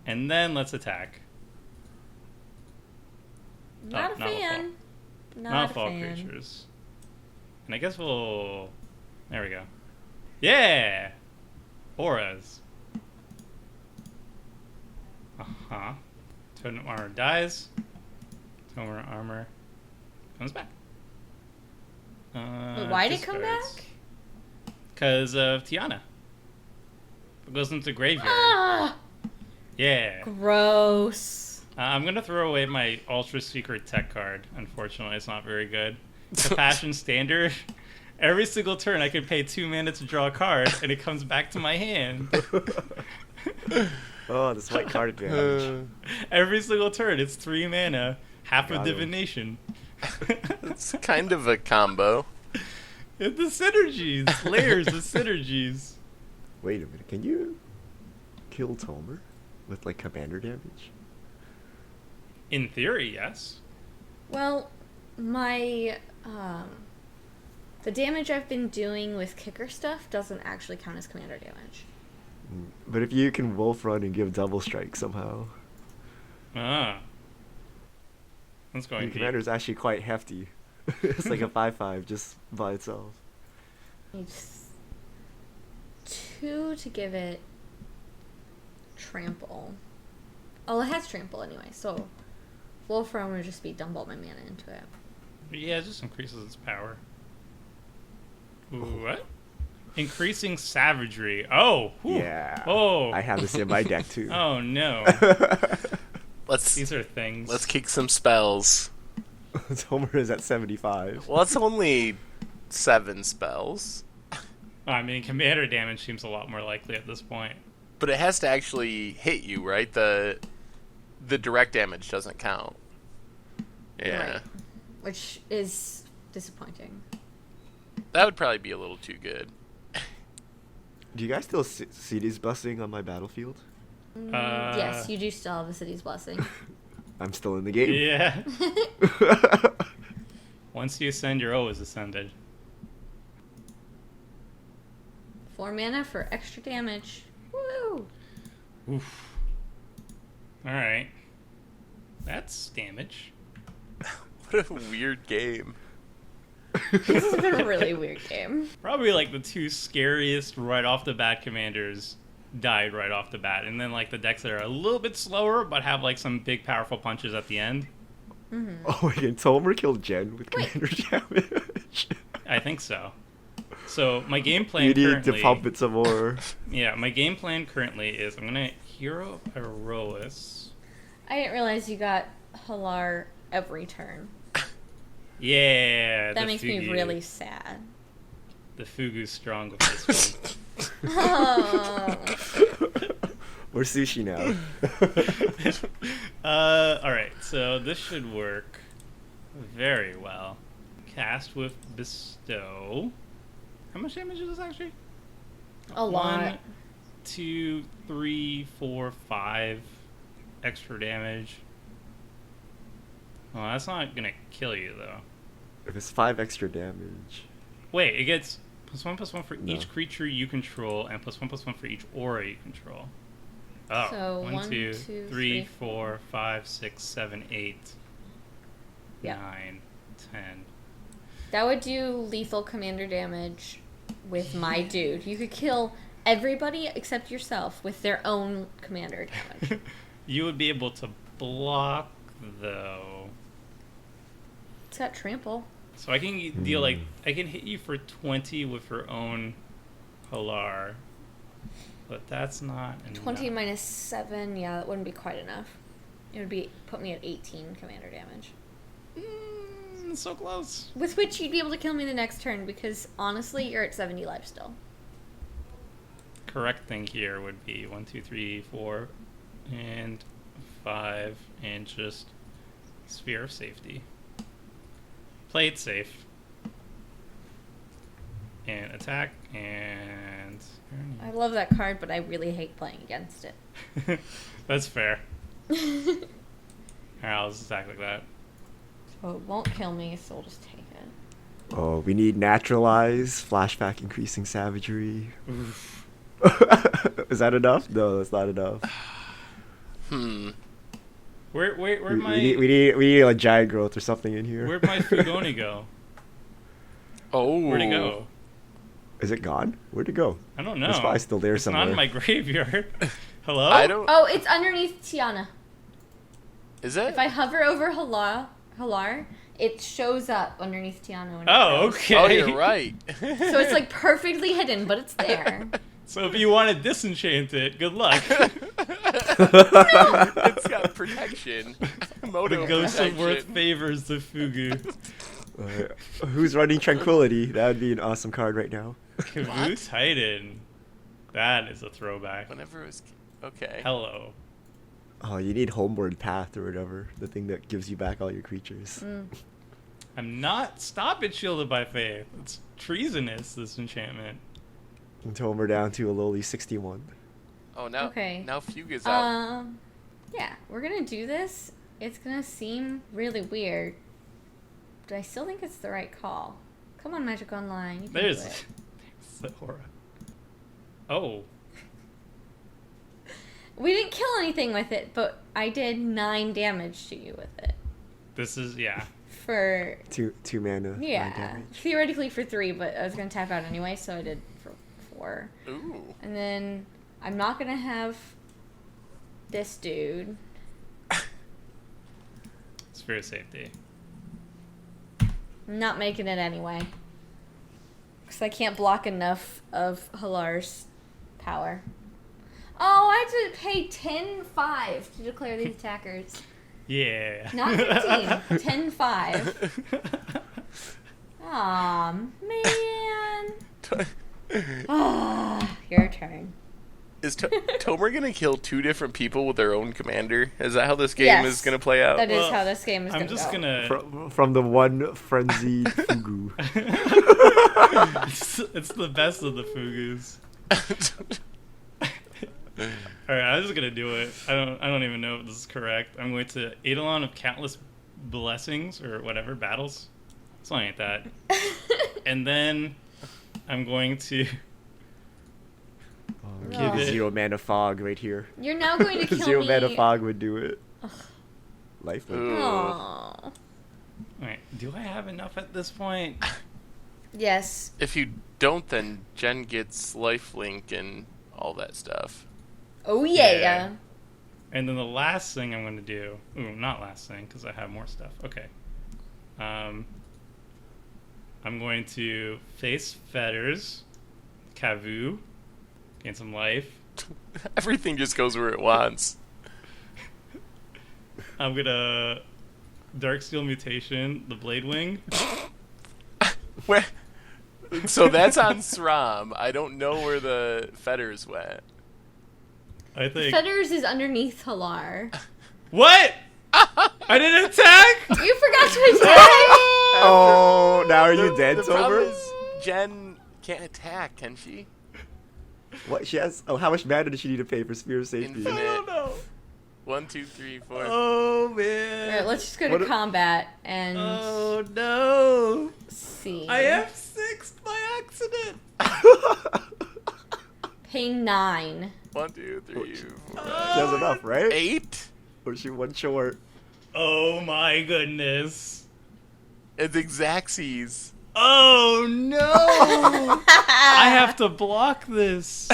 and then let's attack. not a not a fan. Not a fall fan. creatures. And I guess we'll. There we go. Yeah! Auras. Uh-huh. Totem armor dies. Totem armor comes back. But why did it come back? Because of Tiana. It goes into graveyard. Ah, Yeah. gross. I'm going to throw away my Ultra Secret Tech card. Unfortunately, it's not very good. The Passion Standard. Every single turn, I can pay 2 mana to draw a card, and it comes back to my hand. Oh, this white card advantage. Every single turn, it's 3 mana, half Got of him. divination. It's kind of a combo. It's the synergies, layers of synergies. Wait a minute, can you kill Tomer with like commander damage? In theory, yes. Well, my the damage I've been doing with kicker stuff doesn't actually count as commander damage. But if you can wolf run and give double strike somehow, Ah. That's your going deep. commander is actually quite hefty. It's like a 5/5 just by itself. Needs 2 to give it trample. Oh, it has trample anyway, so Wolfram would just be dump all my mana into it. Yeah, it just increases its power. Ooh, what? Increasing savagery. Oh. Whew. Yeah. Oh. I have this in my deck too. Oh no. These are things. Let's kick some spells. Homer is at 75. Well, it's only 7 spells, I mean, commander damage seems a lot more likely at this point. but it has to actually hit you, right? The direct damage doesn't count. Yeah, Right. Which is disappointing. that would probably be a little too good. Do you guys still see these busting on my battlefield? Yes, you do still have a city's blessing. I'm still in the game. Yeah. Once you ascend, your O is ascended. 4 mana for extra damage. Woo! Oof. Alright. That's damage. What a weird game. This has been a really weird game. Probably like the 2 scariest right off the bat commanders died right off the bat. And then like the decks that are a little bit slower but have like some big powerful punches at the end. Mm-hmm. Oh, wait, Homer killed Jen with commander damage. I think so. So my game plan You need currently... to pump it some more. Yeah, my game plan currently is I'm going to Hero Herois. I didn't realize you got Hallar every turn. Yeah, That the makes me Fugu. really sad. The Fugu's strong with this one. Oh. We're sushi now. Alright, so this should work very well. Cast with Bestow. How much damage is this actually? A lot. 1, 2, 3, 4, 5 extra damage. Well, that's not gonna kill you though. If it's 5 extra damage. Wait, it gets +1/+1 for No. each creature you control, and +1/+1 for each aura you control. Oh, So 1, 2, 3, 3, 4, 5, 6, 7, 8, Yeah. 9, 10. That would do lethal commander damage with my dude. You could kill everybody except yourself with their own commander damage. You would be able to block though. It's got trample. So I can deal like I can hit you for 20 with her own Hallar, but that's not enough. 20 minus 7, yeah, that wouldn't be quite enough. It would be put me at 18 commander damage. So close. With which you'd be able to kill me the next turn because honestly, you're at 70 life still. Correct thing here would be 1, 2, 3, 4, and 5, and just sphere of safety. Play it safe. And attack, and... I love that card, but I really hate playing against it. That's fair. Alright, I'll just attack like that. So it won't kill me, so we'll just take it. Oh, we need naturalize, flashback increasing savagery. Oof. Is that enough? No, that's not enough. Where'd my... We need a giant growth or something in here. Where'd my Fugoni go? Oh, Where'd it go? Is it gone? Where'd it go? I don't know. It's probably still there it's somewhere. not in my graveyard. Hello? I don't. Oh, it's underneath Tiana. Is it? If I hover over Hallar, it shows up underneath Tiana. When it Oh, grows. okay. Oh, you're right. So it's like perfectly hidden, but it's there. So if you want to disenchant it, good luck. It's got protection. Moto The Ghost of Worth protection. favors the Fugu. Who's running Tranquility? That would be an awesome card right now. Caboose Titan. That is a throwback. Whenever it was... Okay. Hello. Oh, you need Homeward Path or whatever. The thing that gives you back all your creatures. I'm not... Stop it, Shielded by Faith. It's treasonous, this enchantment. And Homer down to a lowly 61. Oh, now Okay. now Fugue is out. Yeah, we're gonna do this, It's gonna seem really weird, but I still think it's the right call. Come on, Magic Online. You can There's do it. Sora. Oh. We didn't kill anything with it, but I did 9 damage to you with it. This is, yeah. For... Two mana. Yeah. Theoretically for 3, but I was going to tap out anyway, so I did for 4. Ooh. And then I'm not going to have this dude. It's for safety. I'm not making it anyway. Because I can't block enough of Hallar's power. Oh, I had to pay 10-5 to declare these attackers. Yeah. Not 15. 10-5. Aw, man. Your turn. Is Tomer going to kill 2 different people with their own commander? Is that how this game is going to play out? That is how this game is going to go. I'm just going to... From the one frenzied Fugu. It's the best of the Fugus. Alright, I'm just gonna do it. I don't even know if this is correct. I'm going to Eidolon of Countless Blessings, or whatever, battles. Something like that. And then I'm going to give it... 0 mana fog right here. You're now going to kill 0 me. mana fog would do it. Life would. Aww. Alright, do I have enough at this point? Yes. If you don't, then Jen gets lifelink and all that stuff. Oh, yeah. And then the last thing I'm going to do... Ooh, not last thing, because I have more stuff. Okay. I'm going to face Fetters, Kavu, gain some life. Everything just goes where it wants. I'm going to Darksteel Mutation, the Blade Wing. Where? So that's on SRAM. I don't know where the Fetters went. I think... Fetters is underneath Hallar. What? I didn't attack? You forgot to attack! Oh, now are you dead, The problem Tomer? is Jen can't attack, can she? What she has? Oh, how much mana does she need to pay for Spear of Safety? Infinite. I don't know. 1, 2, 3, 4. Oh, man. Alright, let's just go to combat and Oh, no. see. I have 6 by accident. Paying 9. 1, 2, 3, 4. She has enough, right? 8? Or is she one short? Oh, my goodness. It's Xaxes. Oh, no. I have to block this.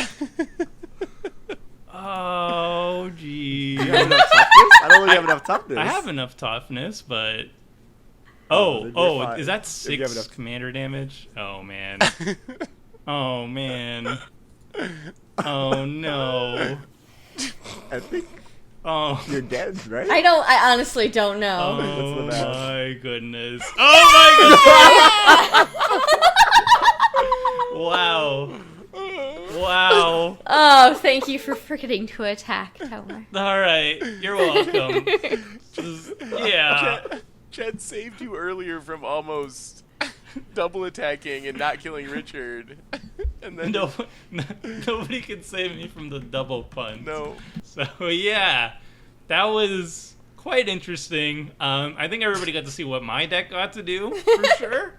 Oh, geez. You have enough toughness? I don't think you have enough toughness. I have enough toughness, but... then Oh, you're fine. is that If you have 6 enough- commander damage? Oh, man. Oh, man. Oh, no. I think Oh. you're dead, right? I honestly don't know. Oh, What's the math? my goodness. Oh, my goodness. Wow. Wow. Oh, thank you for forgetting to attack, Tomer. All right. You're welcome. Yeah. Jen saved you earlier from almost double attacking and not killing Richard. And then Nobody can save me from the double punch. no. So, yeah. That was quite interesting. I think everybody got to see what my deck got to do, for sure.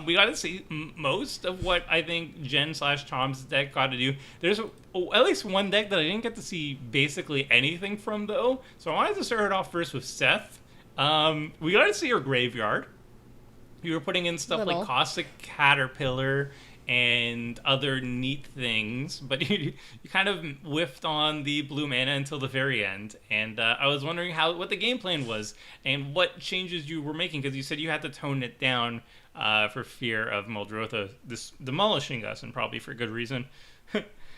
We got to see most of what I think Jen/Tom's deck got to do. There's at least one deck that I didn't get to see basically anything from, though. So I wanted to start off first with Seth. We got to see her graveyard. You were putting in stuff Little. like Caustic Caterpillar and other neat things, but you kind of whiffed on the blue mana until the very end. And I was wondering what the game plan was and what changes you were making, because you said you had to tone it down for fear of Muldrotha demolishing us, and probably for good reason.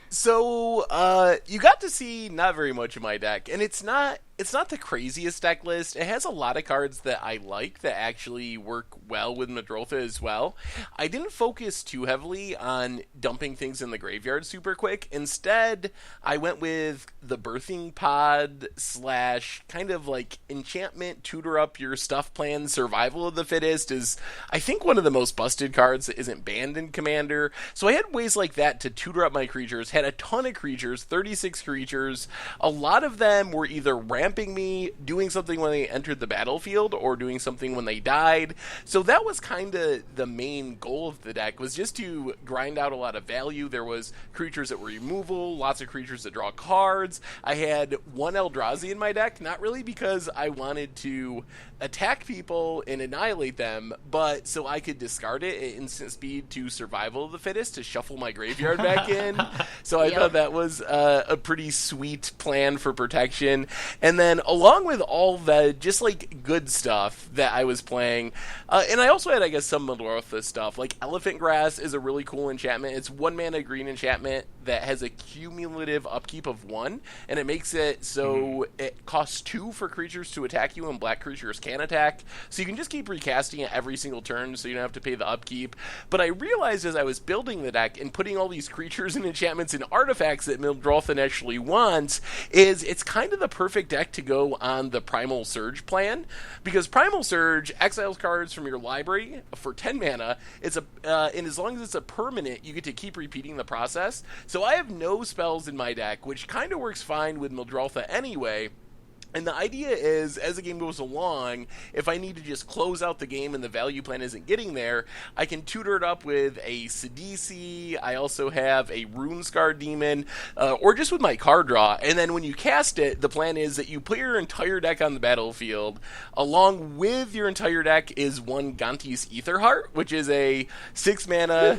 So, you got to see not very much of my deck, and it's not the craziest deck list. It has a lot of cards that I like that actually work well with Muldrotha as well. I didn't focus too heavily on dumping things in the graveyard super quick. Instead, I went with the Birthing Pod / kind of like enchantment, tutor up your stuff plan. Survival of the Fittest is, I think, one of the most busted cards that isn't banned in Commander. So I had ways like that to tutor up my creatures. Had a ton of creatures, 36 creatures. A lot of them were either ramp ramping me, doing something when they entered the battlefield, or doing something when they died. So that was kind of the main goal of the deck, was just to grind out a lot of value. There was creatures that were removal, lots of creatures that draw cards. I had one Eldrazi in my deck, not really because I wanted to attack people and annihilate them, but so I could discard it at instant speed to survival of the fittest, to shuffle my graveyard back in. So I thought that was a pretty sweet plan for protection. And then along with all the just like good stuff that I was playing, and I also had, I guess, some Muldrotha stuff. Like Elephant Grass is a really cool enchantment. It's 1 mana green enchantment that has a cumulative upkeep of 1, and it makes it so it costs 2 for creatures to attack you, and black creatures can attack. So you can just keep recasting it every single turn, so you don't have to pay the upkeep. But I realized as I was building the deck and putting all these creatures and enchantments and artifacts that Muldrotha actually wants, is it's kind of the perfect deck to go on the Primal Surge plan, because Primal Surge exiles cards from your library for 10 mana. It's and as long as it's a permanent, you get to keep repeating the process. So I have no spells in my deck, which kind of works fine with Muldrotha anyway. And the idea is, as the game goes along, if I need to just close out the game and the value plan isn't getting there, I can tutor it up with a Sidisi. I also have a Runescar Demon, or just with my card draw. And then when you cast it, the plan is that you put your entire deck on the battlefield. Along with your entire deck is one Ganti's Aetherheart, which is a 6 mana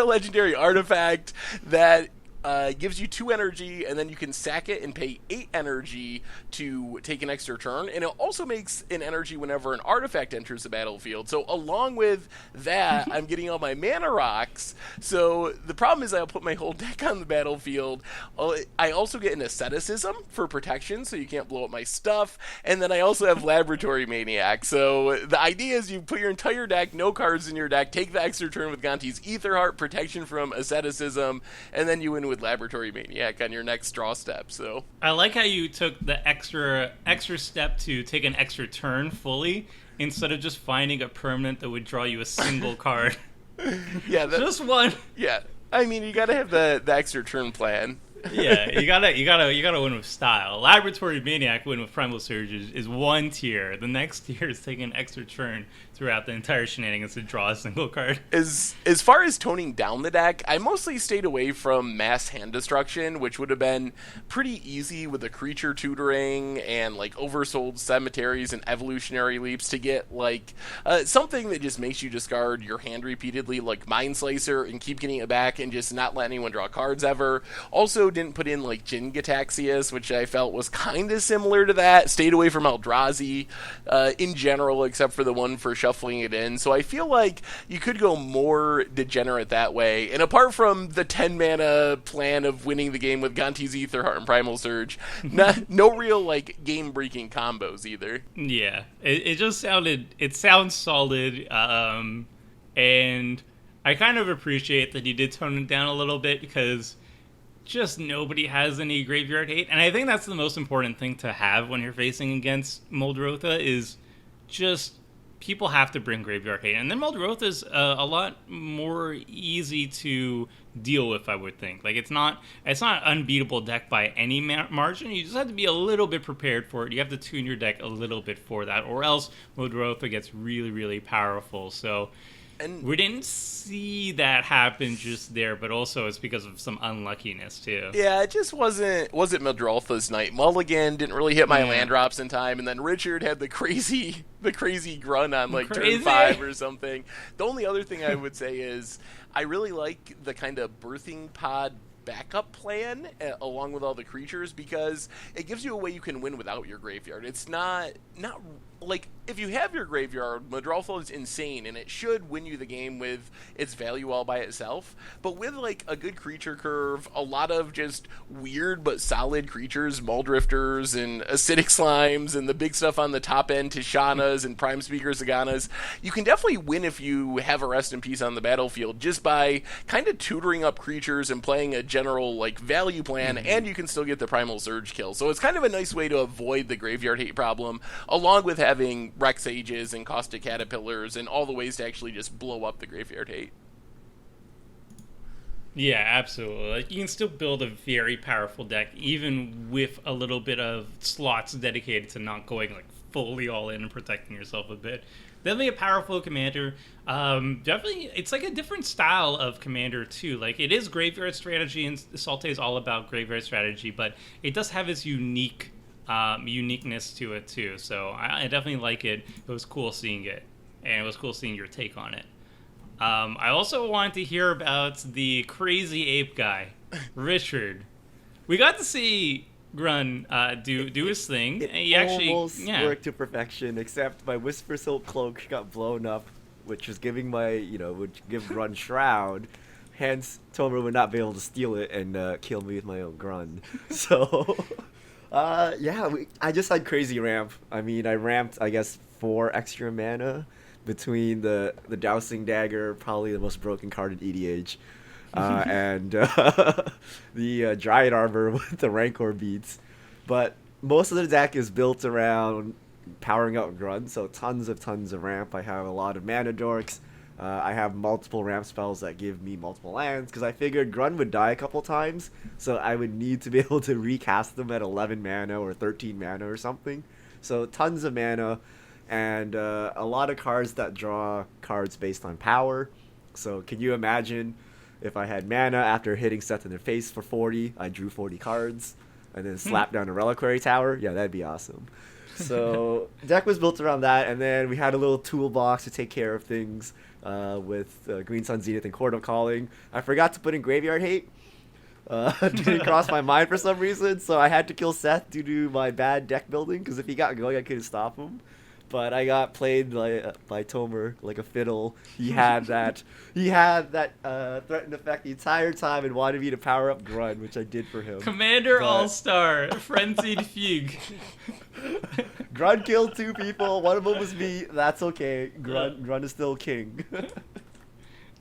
legendary artifact that gives you 2 energy, and then you can sack it and pay 8 energy to take an extra turn. And it also makes an energy whenever an artifact enters the battlefield. So along with that, I'm getting all my mana rocks. So the problem is I'll put my whole deck on the battlefield. I also get an asceticism for protection, so you can't blow up my stuff. And then I also have Laboratory Maniac. So the idea is you put your entire deck, no cards in your deck, take the extra turn with Ganti's Aetherheart, protection from asceticism, and then you win with Laboratory Maniac on your next draw step. So I like how you took the extra step to take an extra turn fully, instead of just finding a permanent that would draw you a single card. Yeah, just one. Yeah, I mean, you gotta have the extra turn plan. Yeah, you gotta win with style. Laboratory Maniac win with Primal Surge is one tier. The next tier is taking an extra turn throughout the entire shenanigans to draw a single card. As far as toning down the deck, I mostly stayed away from mass hand destruction, which would have been pretty easy with the creature tutoring and like oversold cemeteries and evolutionary leaps to get like something that just makes you discard your hand repeatedly, like Mind Slicer, and keep getting it back and just not let anyone draw cards ever. Also didn't put in like Jin Gataxias, which I felt was kind of similar to that. Stayed away from Eldrazi in general, except for the one for shuffling it in. So I feel like you could go more degenerate that way. And apart from the 10 mana plan of winning the game with Ganti's Aetherheart and Primal Surge, no real like game breaking combos either. Yeah, it sounds solid, and I kind of appreciate that you did tone it down a little bit, because just nobody has any graveyard hate, and I think that's the most important thing to have when you're facing against Muldrotha, is just people have to bring graveyard hate, and then Muldrotha is a lot more easy to deal with, I would think. Like, it's not an unbeatable deck by any margin. You just have to be a little bit prepared for it. You have to tune your deck a little bit for that, or else Muldrotha gets really, really powerful. So and we didn't see that happen just there, but also it's because of some unluckiness too. Yeah, it just wasn't Muldrotha's night. Mulligan didn't really hit my land drops in time, and then Richard had the crazy Grunn on like turn 5 or something. The only other thing I would say is I really like the kind of birthing pod backup plan along with all the creatures, because it gives you a way you can win without your graveyard. It's not like, if you have your graveyard, Muldrotha is insane, and it should win you the game with its value all by itself. But with like a good creature curve, a lot of just weird but solid creatures, Muldrifters and acidic slimes, and the big stuff on the top end, Tishanas and Prime Speaker Zaganas, you can definitely win if you have a rest in peace on the battlefield, just by kind of tutoring up creatures and playing a general like value plan, and you can still get the Primal Surge kill. So it's kind of a nice way to avoid the graveyard hate problem, along with having Rex Ages and Caustic Caterpillars and all the ways to actually just blow up the graveyard hate. Yeah, absolutely. Like, you can still build a very powerful deck, even with a little bit of slots dedicated to not going like fully all in and protecting yourself a bit. Definitely a powerful commander. Definitely, it's like a different style of commander too. Like, it is graveyard strategy, and Salte is all about graveyard strategy, but it does have its uniqueness to it too. So I definitely like it. It was cool seeing it, and it was cool seeing your take on it. I also wanted to hear about the crazy ape guy, Richard. We got to see Grunn do his thing. He almost worked to perfection, except my Whisper Silk Cloak got blown up, which was giving would give Grunn Shroud. Hence, Tomer would not be able to steal it and kill me with my own Grunn. So, I just had crazy ramp. I mean, I ramped, I guess, 4 extra mana between the Dowsing Dagger, probably the most broken card in EDH, and the Dryad Arbor with the Rancor beats. But most of the deck is built around powering up Grunn, so tons of ramp. I have a lot of mana dorks. I have multiple ramp spells that give me multiple lands, because I figured Grunn would die a couple times, so I would need to be able to recast them at 11 mana or 13 mana or something. So tons of mana. And a lot of cards that draw cards based on power. So can you imagine if I had mana after hitting Seth in the face for 40, I drew 40 cards, and then slapped down a Reliquary Tower? Yeah, that'd be awesome. So deck was built around that, and then we had a little toolbox to take care of things with Green Sun Zenith and Court of Calling. I forgot to put in Graveyard Hate. Didn't cross my mind for some reason, so I had to kill Seth due to my bad deck building, because if he got going, I couldn't stop him. But I got played by Tomer like a fiddle. He had that threatened effect the entire time and wanted me to power up Grunn, which I did for him. Commander All-Star, Frenzied Fugue. Grunn killed 2 people. One of them was me. That's okay. Grunn is still king.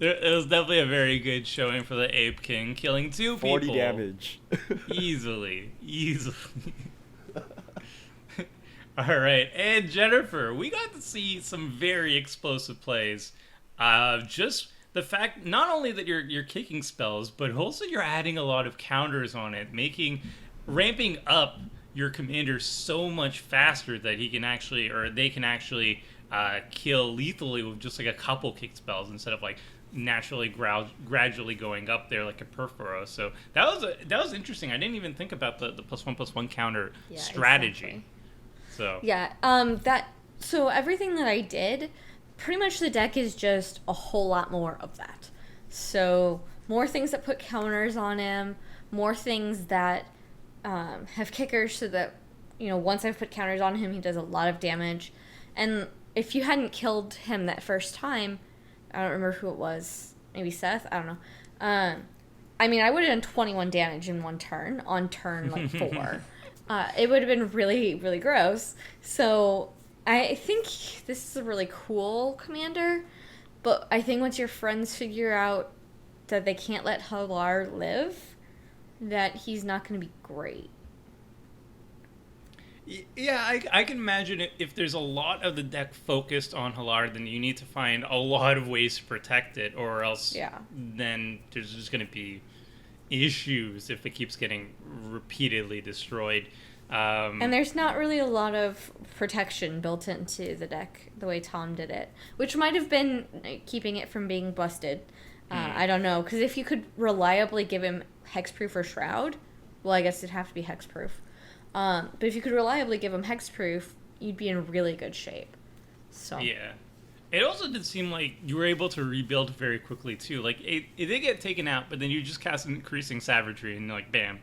It was definitely a very good showing for the Ape King, killing 2 people. 40 damage. Easily. All right, and Jennifer, we got to see some very explosive plays. Just the fact, not only that you're kicking spells, but also you're adding a lot of counters on it, ramping up your commander so much faster that they can actually kill lethally with just like a couple kick spells instead of like naturally gradually going up there like a Perforo. So that was interesting. I didn't even think about the +1/+1 counter strategy. Exactly. So So everything that I did, pretty much the deck is just a whole lot more of that. So more things that put counters on him, more things that have kickers, so that once I've put counters on him, he does a lot of damage. And if you hadn't killed him that first time, I don't remember who it was, maybe Seth, I don't know. I mean, I would have done 21 damage in one turn on turn like 4. It would have been really, really gross. So I think this is a really cool commander, but I think once your friends figure out that they can't let Hallar live, that he's not going to be great. Yeah, I can imagine if there's a lot of the deck focused on Hallar, then you need to find a lot of ways to protect it, or else then there's just going to be issues if it keeps getting repeatedly destroyed. And there's not really a lot of protection built into the deck the way Tom did it, which might have been keeping it from being busted. I don't know, because if you could reliably give him Hexproof or Shroud, well, I guess it'd have to be Hexproof. But if you could reliably give him Hexproof, you'd be in really good shape. So yeah. It also did seem like you were able to rebuild very quickly, too. Like, it did get taken out, but then you just cast Increasing Savagery, and like, bam.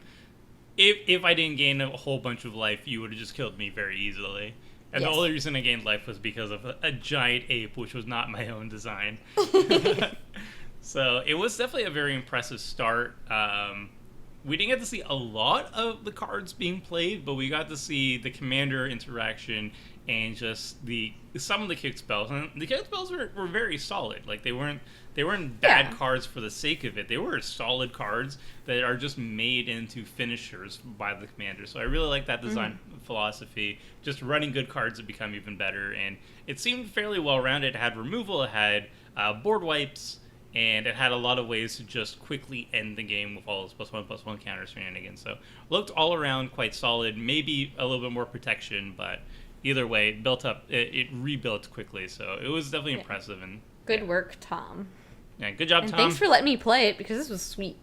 If I didn't gain a whole bunch of life, you would have just killed me very easily. And the only reason I gained life was because of a giant ape, which was not my own design. So it was definitely a very impressive start. We didn't get to see a lot of the cards being played, but we got to see the commander interaction and just some of the kick spells. And the kick spells were very solid. Like, they weren't bad cards for the sake of it. They were solid cards that are just made into finishers by the commander. So I really like that design philosophy. Just running good cards to become even better. And it seemed fairly well-rounded. It had removal. It had board wipes. and it had a lot of ways to just quickly end the game with all those +1/+1 counter shenanigans. So looked all around quite solid, maybe a little bit more protection, but either way, it rebuilt quickly, so it was definitely impressive. And Good work, Tom. yeah, good job, And Tom. thanks for letting me play it, because this was sweet.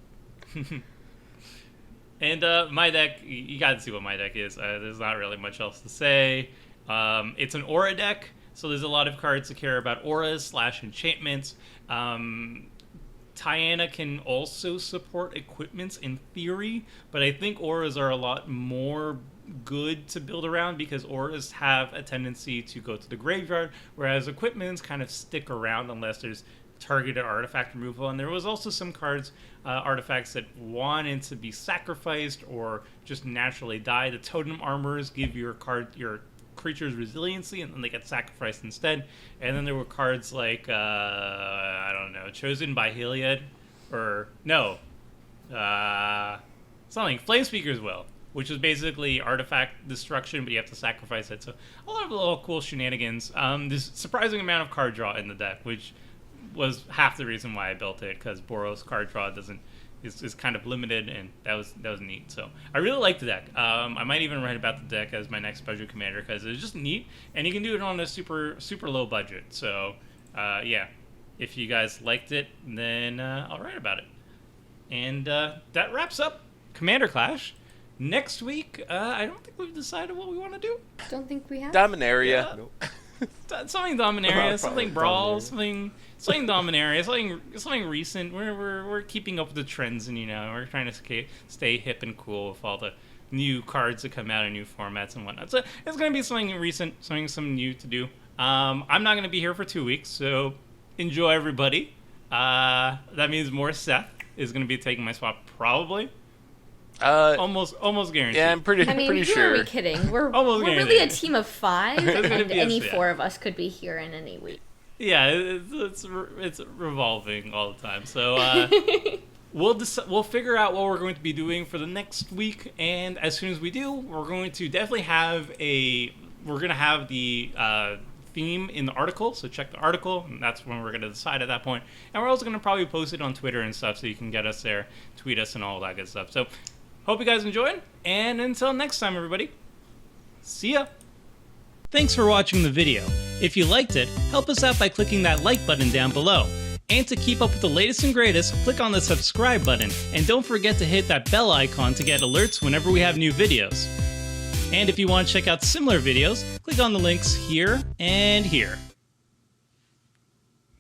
And my deck, you got to see what my deck is. There's not really much else to say. It's an aura deck, so there's a lot of cards to care about auras / enchantments. Tiana can also support equipments in theory, but I think auras are a lot more good to build around because auras have a tendency to go to the graveyard, whereas equipments kind of stick around unless there's targeted artifact removal. And there was also some cards, artifacts that wanted to be sacrificed or just naturally die. The totem armors give your creatures resiliency, and then they get sacrificed instead. And then there were cards like I don't know, chosen by Heliod, or no, something Flamespeaker's Will, which is basically artifact destruction, but you have to sacrifice it. So a lot of little cool shenanigans. There's a surprising amount of card draw in the deck, which was half the reason why I built it, because Boros card draw is kind of limited, and that was neat. So I really like the deck. I might even write about the deck as my next budget commander, because it's just neat, and you can do it on a super low budget. So yeah, if you guys liked it, then I'll write about it. And that wraps up Commander Clash. Next week, I don't think we've decided what we want to do. Don't think we have. Dominaria. Yeah. Nope. Something Dominaria, something Brawl, Dominaria. something Dominaria, something recent. We're keeping up with the trends, and we're trying to stay hip and cool with all the new cards that come out in new formats and whatnot. So it's gonna be something recent, something new to do. I'm not gonna be here for 2 weeks, so enjoy, everybody. That means more Seth is gonna be taking my spot, probably. Almost guaranteed. Yeah, I'm pretty who sure. are we kidding? We're Almost really guaranteed. a team of 5, It's gonna and be us, any yeah. 4 of us could be here in any week. Yeah, it's revolving all the time. So we'll figure out what we're going to be doing for the next week, and as soon as we do, we're going to definitely have the theme in the article. So check the article, and that's when we're going to decide at that point. And we're also going to probably post it on Twitter and stuff, so you can get us there, tweet us, and all that good stuff. So hope you guys enjoyed, and until next time, everybody, see ya. Thanks for watching the video. If you liked it, help us out by clicking that like button down below. And to keep up with the latest and greatest, click on the subscribe button, and don't forget to hit that bell icon to get alerts whenever we have new videos. And if you want to check out similar videos, click on the links here and here.